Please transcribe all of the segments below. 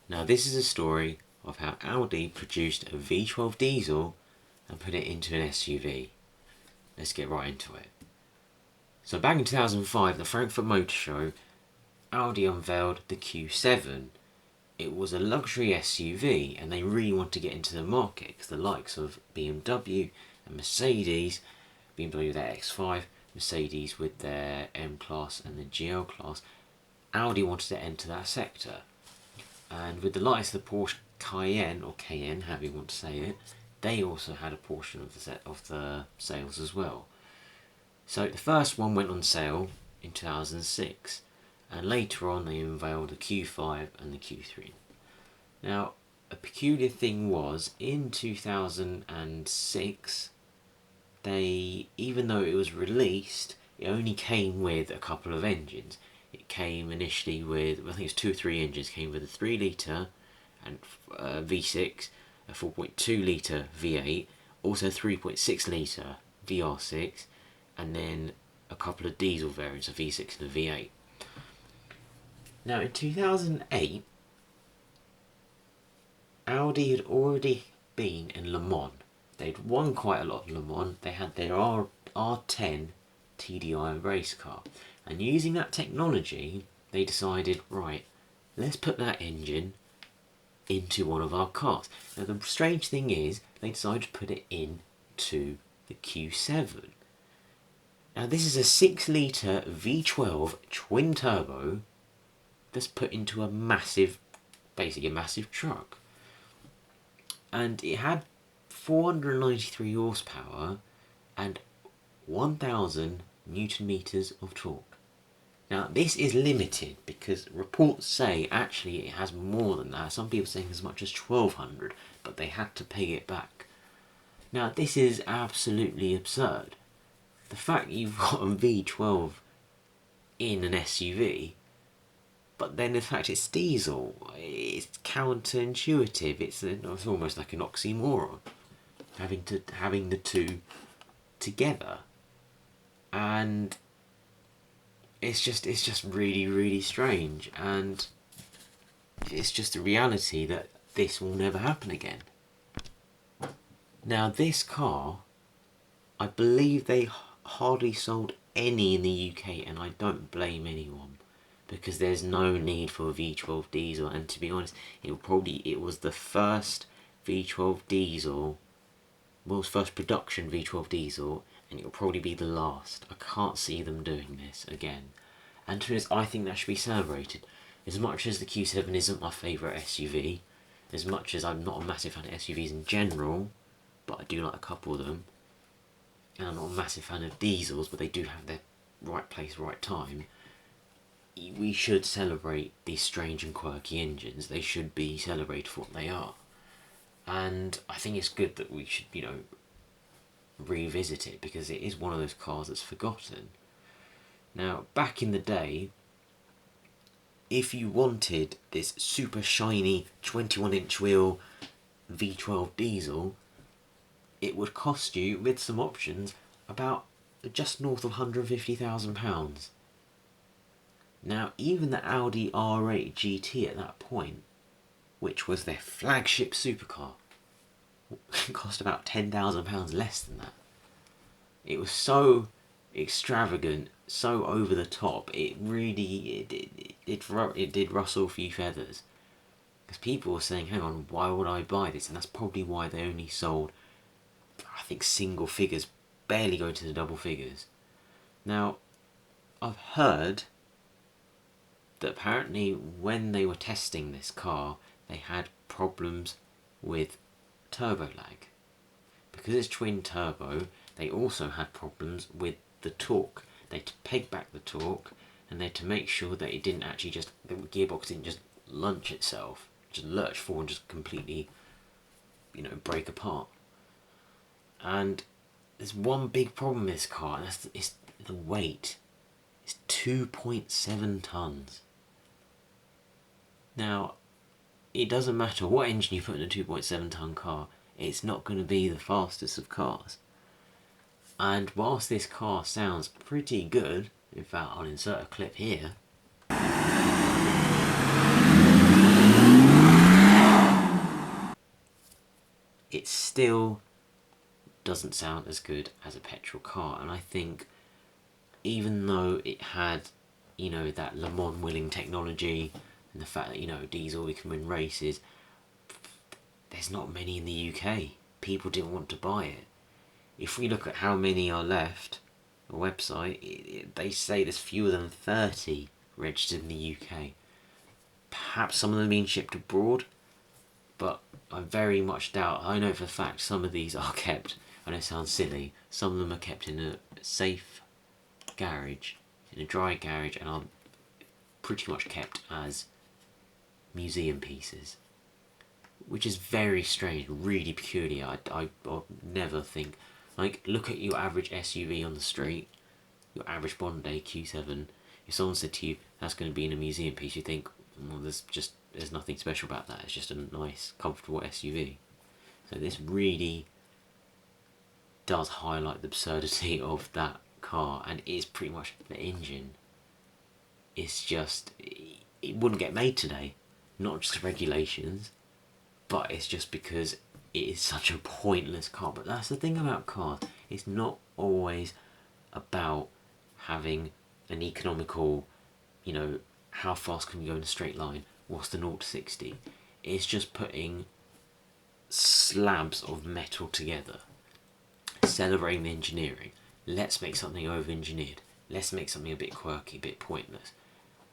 Now this is a story of how Audi produced a V12 diesel and put it into an SUV. Let's get right into it. So back in 2005, the Frankfurt Motor Show, Audi unveiled the Q7. It was a luxury SUV and they really wanted to get into the market because the likes of BMW and Mercedes, BMW with their X5, Mercedes with their M-Class and the GL Class, Audi wanted to enter that sector. And with the likes of the Porsche Cayenne, or Cayenne, however you want to say it, they also had a portion of the sales as well. So the first one went on sale in 2006, and later on they unveiled the Q5 and the Q3. Now, a peculiar thing was, in 2006, even though it was released, it only came with a couple of engines. It came initially with, I think it was 2 or 3 engines. It came with a 3 litre and V6, a 4.2 litre V8, also 3.6 litre VR6, and then a couple of diesel variants, a V6 and a V8. Now in 2008, Audi had already been in LeMans. They'd won quite a lot of LeMans. They had their R10 TDI race car. And using that technology, they decided, right, let's put that engine into one of our cars. Now the strange thing is, they decided to put it into the Q7. Now this is a 6 litre V12 twin turbo that's put into a massive, basically a massive truck. And it had 493 horsepower and 1000 Newton meters of torque. Now this is limited because reports say actually it has more than that. Some people saying as much as 1200, but they had to pay it back. Now this is absolutely absurd. The fact you've got a V12 in an SUV, but then the fact it's diesel, it's counterintuitive. It's almost like an oxymoron, having the two together, and it's just really, really strange, and it's just a reality that this will never happen again. Now this car, I believe they hardly sold any in the UK, and I don't blame anyone, because there's no need for a V12 diesel, and to be honest, it was the first V12 diesel, well, first production V12 diesel, and it'll probably be the last. I can't see them doing this again. And to be honest, I think that should be celebrated. As much as the Q7 isn't my favourite SUV, as much as I'm not a massive fan of SUVs in general, but I do like a couple of them, and I'm not a massive fan of diesels, but they do have their right place, right time, we should celebrate these strange and quirky engines. They should be celebrated for what they are. And I think it's good that we should, revisit it, because it is one of those cars that's forgotten. Now, back in the day, if you wanted this super shiny 21-inch wheel V12 diesel, it would cost you, with some options, about just north of £150,000. Now, even the Audi R8 GT at that point, which was their flagship supercar, cost about £10,000 less than that. It was so extravagant, so over the top. It really it did rustle a few feathers, because people were saying, "Hang on, why would I buy this?" And that's probably why they only sold, I think, single figures, barely going to the double figures. Now, I've heard that apparently when they were testing this car, they had problems with turbo lag. Because it's twin turbo, they also had problems with the torque. They had to peg back the torque, and they had to make sure that it didn't actually the gearbox didn't just lunge itself, just lurch forward and just completely, break apart. And there's one big problem with this car, and it's the weight. It's 2.7 tons. Now, it doesn't matter what engine you put in a 2.7 ton car, it's not going to be the fastest of cars. And whilst this car sounds pretty good, in fact I'll insert a clip here, still doesn't sound as good as a petrol car. And I think even though it had, you know, that LeMans willing technology and the fact that, you know, diesel, we can win races, there's not many in the UK. People didn't want to buy it. If we look at how many are left, the website, they say there's fewer than 30 registered in the UK. Perhaps some of them being shipped abroad, but I very much doubt. I know for a fact some of these are kept, I know it sounds silly, some of them are kept in a safe garage, in a dry garage, and are pretty much kept as museum pieces, which is very strange, really peculiar. I never think, like, look at your average SUV on the street, your average modern day Q7. If someone said to you that's going to be in a museum piece, you think, well, there's nothing special about that. It's just a nice, comfortable SUV. So this really does highlight the absurdity of that car, and is pretty much the engine. It's just, it wouldn't get made today, not just regulations, but it's just because it is such a pointless car. But that's the thing about cars, it's not always about having an economical, you know, how fast can we go in a straight line, what's the 0 to 60. It's just putting slabs of metal together, celebrating the engineering. Let's make something over-engineered, let's make something a bit quirky, a bit pointless.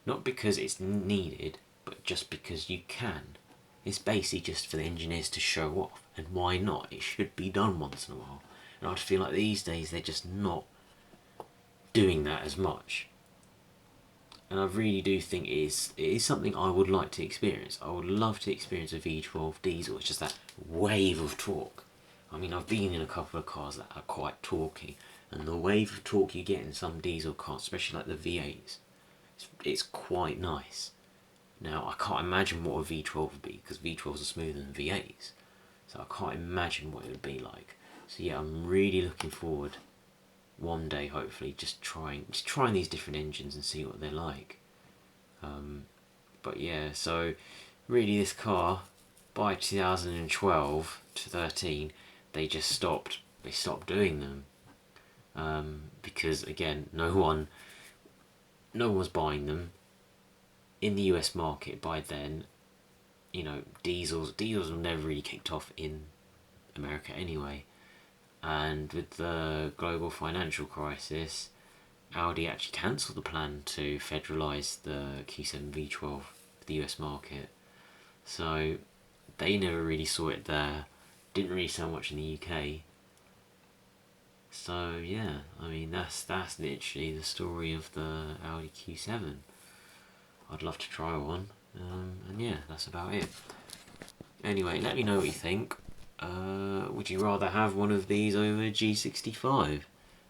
Not because it's needed, but just because you can. It's basically just for the engineers to show off, and why not? It should be done once in a while. And I just feel like these days they're just not doing that as much. And I really do think it is something I would like to experience. I would love to experience a V12 diesel. It's just that wave of torque. I mean, I've been in a couple of cars that are quite torquey, and the wave of torque you get in some diesel cars, especially like the V8s, it's quite nice. Now, I can't imagine what a V12 would be, because V12s are smoother than V8s, so I can't imagine what it would be like. So yeah, I'm really looking forward one day, hopefully, just trying these different engines and see what they're like. But yeah, so really this car, by 2012 to 13, they stopped doing them, because again, no one was buying them in the US market by then. You know, diesels were never really kicked off in America anyway. And with the global financial crisis, Audi actually cancelled the plan to federalise the Q7 V12 for the US market. So they never really saw it there, didn't really sell much in the UK. So yeah, I mean, that's literally the story of the Audi Q7. I'd love to try one, and yeah, that's about it. Anyway, let me know what you think. Would you rather have one of these over a G65?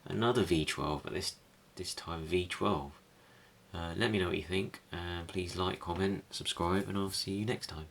Another V12, but this time V12. Let me know what you think, and please like, comment, subscribe, and I'll see you next time.